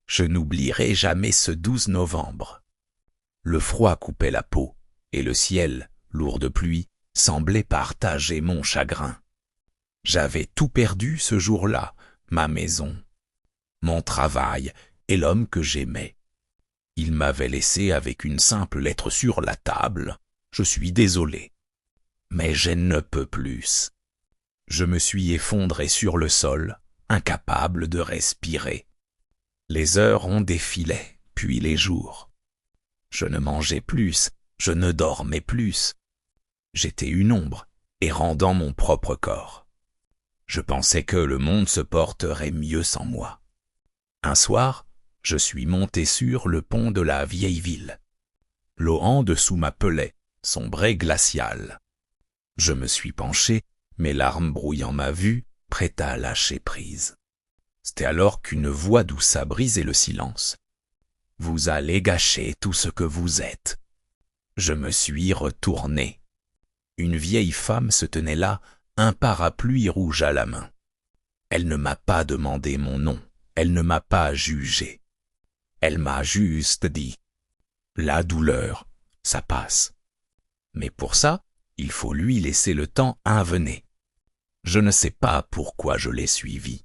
Je n'oublierai jamais ce 12 novembre. Le froid coupait la peau, et le ciel, lourd de pluie, semblait partager mon chagrin. J'avais tout perdu ce jour-là, ma maison, mon travail et l'homme que j'aimais. Il m'avait laissé avec une simple lettre sur la table. Je suis désolé, mais je ne peux plus. Je me suis effondré sur le sol, incapable de respirer. Les heures ont défilé, puis les jours. Je ne mangeais plus, je ne dormais plus. J'étais une ombre, errant dans mon propre corps. Je pensais que le monde se porterait mieux sans moi. Un soir, je suis monté sur le pont de la vieille ville. L'eau en dessous m'appelait, sombre et glaciale. Je me suis penché, mes larmes brouillant ma vue, prêt à lâcher prise. C'était alors qu'une voix douce a brisé le silence. « Vous allez gâcher tout ce que vous êtes. » Je me suis retourné. Une vieille femme se tenait là, un parapluie rouge à la main. Elle ne m'a pas demandé mon nom, elle ne m'a pas jugé. Elle m'a juste dit « La douleur, ça passe. » Mais pour ça, il faut lui laisser le temps à venir. Je ne sais pas pourquoi je l'ai suivie.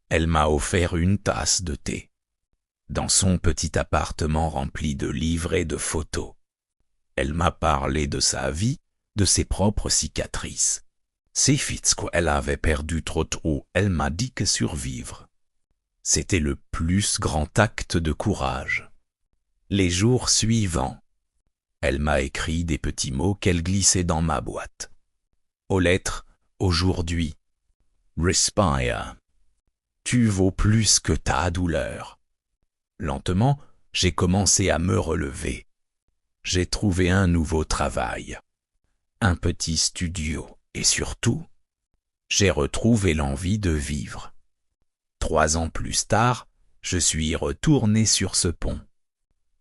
Elle m'a offert une tasse de thé. Dans son petit appartement rempli de livres et de photos. Elle m'a parlé de sa vie, de ses propres cicatrices. Si elle avait perdu trop tôt, elle m'a dit que survivre. C'était le plus grand acte de courage. Les jours suivants, elle m'a écrit des petits mots qu'elle glissait dans ma boîte. Aux lettres, aujourd'hui. Respire. Tu vaux plus que ta douleur. Lentement, j'ai commencé à me relever. J'ai trouvé un nouveau travail, un petit studio et surtout, j'ai retrouvé l'envie de vivre. 3 ans plus tard, je suis retourné sur ce pont.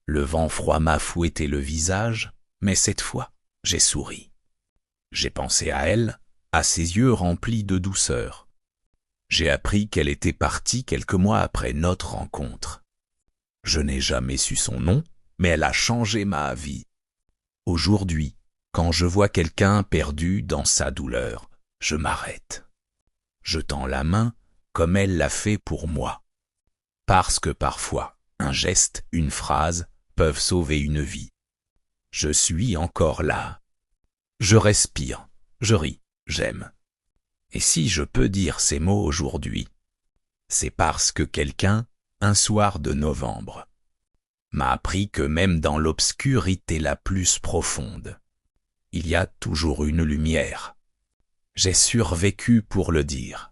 Le vent froid m'a fouetté le visage, mais cette fois, j'ai souri. J'ai pensé à elle, à ses yeux remplis de douceur. J'ai appris qu'elle était partie quelques mois après notre rencontre. Je n'ai jamais su son nom, mais elle a changé ma vie. Aujourd'hui, quand je vois quelqu'un perdu dans sa douleur, je m'arrête. Je tends la main comme elle l'a fait pour moi. Parce que parfois, un geste, une phrase peuvent sauver une vie. Je suis encore là. Je respire, je ris, j'aime. Et si je peux dire ces mots aujourd'hui, c'est parce que quelqu'un, un soir de novembre, m'a appris que même dans l'obscurité la plus profonde, il y a toujours une lumière. J'ai survécu pour le dire.